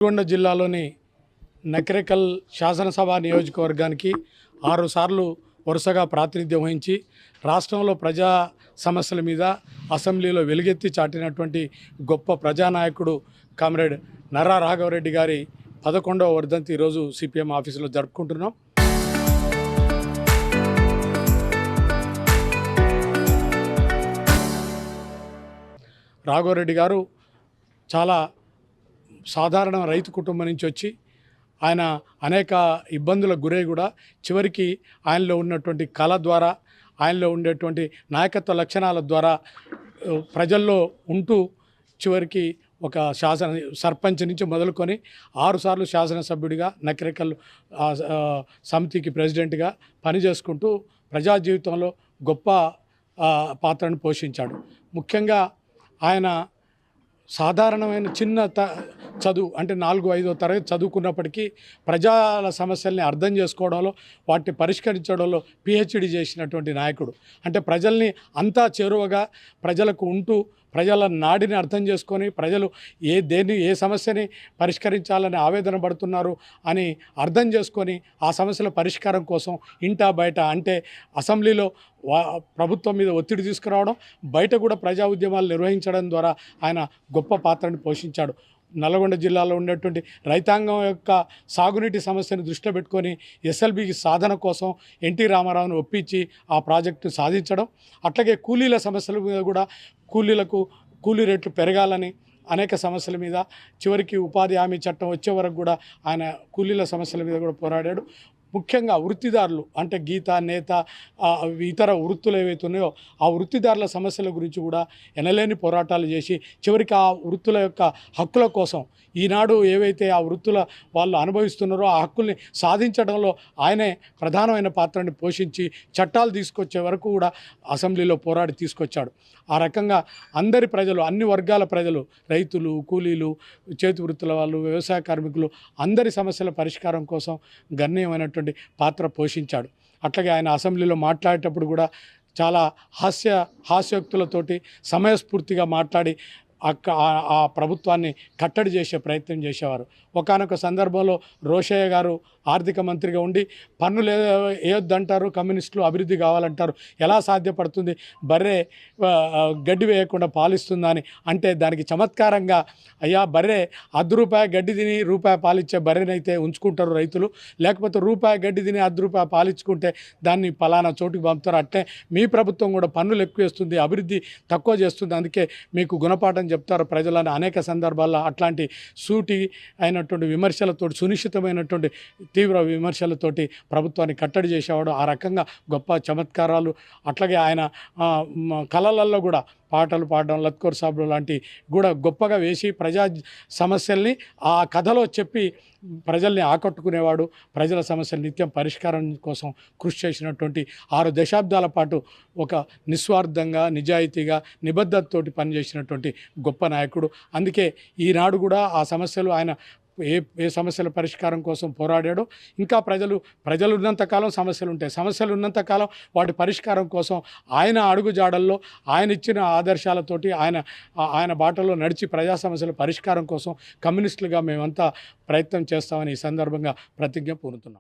నల్గొండ జిల్లాలోని నకిరేకల్ శాసనసభ నియోజకవర్గానికి 6 సార్లు వరుసగా ప్రాతినిధ్యం వహించి రాష్ట్రంలో ప్రజా సమస్యల మీద అసెంబ్లీలో వెలుగెత్తి చాటినటువంటి గొప్ప ప్రజానాయకుడు కామ్రేడ్ నర్రా రాఘవరెడ్డి గారి 11వ వర్ధంతి ఈరోజు సిపిఎం ఆఫీసులో జరుపుకుంటున్నాం. రాఘవరెడ్డి గారు చాలా సాధారణ రైతు కుటుంబం నుంచి వచ్చి ఆయన అనేక ఇబ్బందులకు గురై కూడా చివరికి ఆయనలో ఉన్నటువంటి కళ ద్వారా, ఆయనలో ఉండేటువంటి నాయకత్వ లక్షణాల ద్వారా ప్రజల్లో ఉంటూ చివరికి ఒక సర్పంచ్ నుంచి మొదలుకొని 6 సార్లు శాసనసభ్యుడిగా నకిరేకల్ సమితికి ప్రెసిడెంట్గా పనిచేసుకుంటూ ప్రజా జీవితంలో గొప్ప పాత్రను పోషించాడు. ముఖ్యంగా ఆయన సాధారణమైన చిన్న చదువు అంటే 4-5వ తరగతి చదువుకున్నప్పటికీ ప్రజల సమస్యల్ని అర్థం చేసుకోవడంలో, వాటిని పరిష్కరించడంలో పిహెచ్డి చేసినటువంటి నాయకుడు. అంటే ప్రజల్ని అంతా చేరువగా ప్రజలకు ఉంటూ ప్రజల నాడిని అర్థం చేసుకొని ప్రజలు ఏ సమస్యని పరిష్కరించాలని ఆవేదన పడుతున్నారు అని అర్థం చేసుకొని ఆ సమస్యల పరిష్కారం కోసం ఇంటా బయట అంటే అసెంబ్లీలో ప్రభుత్వం మీద ఒత్తిడి తీసుకురావడం, బయట కూడా ప్రజా ఉద్యమాలు నిర్వహించడం ద్వారా ఆయన గొప్ప పాత్రను పోషించాడు. నల్గొండ జిల్లాలో ఉండేటువంటి రైతాంగం యొక్క సాగునీటి సమస్యను దృష్టిలో పెట్టుకొని ఎస్ఎల్బికి సాధన కోసం ఎన్టీ రామారావును ఒప్పించి ఆ ప్రాజెక్టును సాధించడం, అట్లాగే కూలీల సమస్యల మీద కూడా కూలీ రేట్లు పెరగాలని అనేక సమస్యల మీద చివరికి ఉపాధి హామీ చట్టం వచ్చే వరకు కూడా ఆయన కూలీల సమస్యల మీద కూడా పోరాడాడు. ముఖ్యంగా వృత్తిదారులు అంటే గీత, నేత, ఇతర వృత్తులు ఏవైతే ఉన్నాయో ఆ వృత్తిదారుల సమస్యల గురించి కూడా ఎనలేని పోరాటాలు చేసి చివరికి ఆ వృత్తుల యొక్క హక్కుల కోసం ఈనాడు ఏవైతే ఆ వృత్తుల వాళ్ళు అనుభవిస్తున్నారో ఆ హక్కుల్ని సాధించడంలో ఆయనే ప్రధానమైన పాత్రని పోషించి చట్టాలు తీసుకొచ్చే వరకు కూడా అసెంబ్లీలో పోరాడి తీసుకొచ్చాడు. ఆ రకంగా అందరి ప్రజలు, అన్ని వర్గాల ప్రజలు, రైతులు, కూలీలు, చేతి వృత్తుల వాళ్ళు, వ్యవసాయ కార్మికులు అందరి సమస్యల పరిష్కారం కోసం గణనీయమైనటువంటి పాత్ర పోషించాడు. అట్లాగే ఆయన అసెంబ్లీలో మాట్లాడేటప్పుడు కూడా చాలా హాస్యోక్తులతోటి సమయస్ఫూర్తిగా మాట్లాడి ఆ ప్రభుత్వాన్ని కట్టడి చేసే ప్రయత్నం చేసేవారు. ఒకానొక సందర్భంలో రోషయ్య గారు ఆర్థిక మంత్రిగా ఉండి పన్నులు వేయొద్దంటారు, కమ్యూనిస్టులు అభివృద్ధి కావాలంటారు, ఎలా సాధ్యపడుతుంది, బర్రె గడ్డి వేయకుండా పాలిస్తుందా అని అంటే దానికి చమత్కారంగా, అయ్యా బర్రె ₹1 గడ్డి తిని రూపాయి పాలిచ్చే బర్రెనైతే ఉంచుకుంటారు రైతులు, లేకపోతే రూపాయి గడ్డి తిని ₹1 పాలించుకుంటే దాన్ని పలానా చోటుకి పంపుతారు. అట్లే మీ ప్రభుత్వం కూడా పన్నులు ఎక్కువ వేస్తుంది, అభివృద్ధి తక్కువ చేస్తుంది, అందుకే మీకు గుణపాఠం చెప్తారు ప్రజలని అనేక సందర్భాల్లో అట్లాంటి సూటి అయినటువంటి విమర్శలతోటి, సునిశ్చితమైనటువంటి తీవ్ర విమర్శలతోటి ప్రభుత్వాన్ని కట్టడి చేసేవాడు. ఆ రకంగా గొప్ప చమత్కారాలు, అట్లాగే ఆయన కళలలో కూడా పాటలు పాడడం, లత్కోర్ సాబ్లు లాంటి కూడా గొప్పగా వేసి ప్రజా సమస్యల్ని ఆ కథలో చెప్పి ప్రజల్ని ఆకట్టుకునేవాడు. ప్రజల సమస్యలు నిత్యం పరిష్కారం కోసం కృషి చేసినటువంటి 6 దశాబ్దాల పాటు ఒక నిస్వార్థంగా, నిజాయితీగా, నిబద్ధతతోటి పనిచేసినటువంటి గొప్ప నాయకుడు. అందుకే ఈనాడు కూడా ఆ సమస్యలు ఆయన ఏ సమస్యల పరిష్కారం కోసం పోరాడాడో, ఇంకా ప్రజలు ఉన్నంతకాలం సమస్యలు ఉంటాయి, సమస్యలు ఉన్నంతకాలం వాటి పరిష్కారం కోసం ఆయన అడుగుజాడల్లో ఆయన ఇచ్చిన ఆదర్శాలతోటి ఆయన బాటలో నడిచి ప్రజా సమస్యల పరిష్కారం కోసం కమ్యూనిస్టులుగా మేమంతా ప్రయత్నం చేస్తామని ఈ సందర్భంగా ప్రతిజ్ఞ పూనుతున్నాం.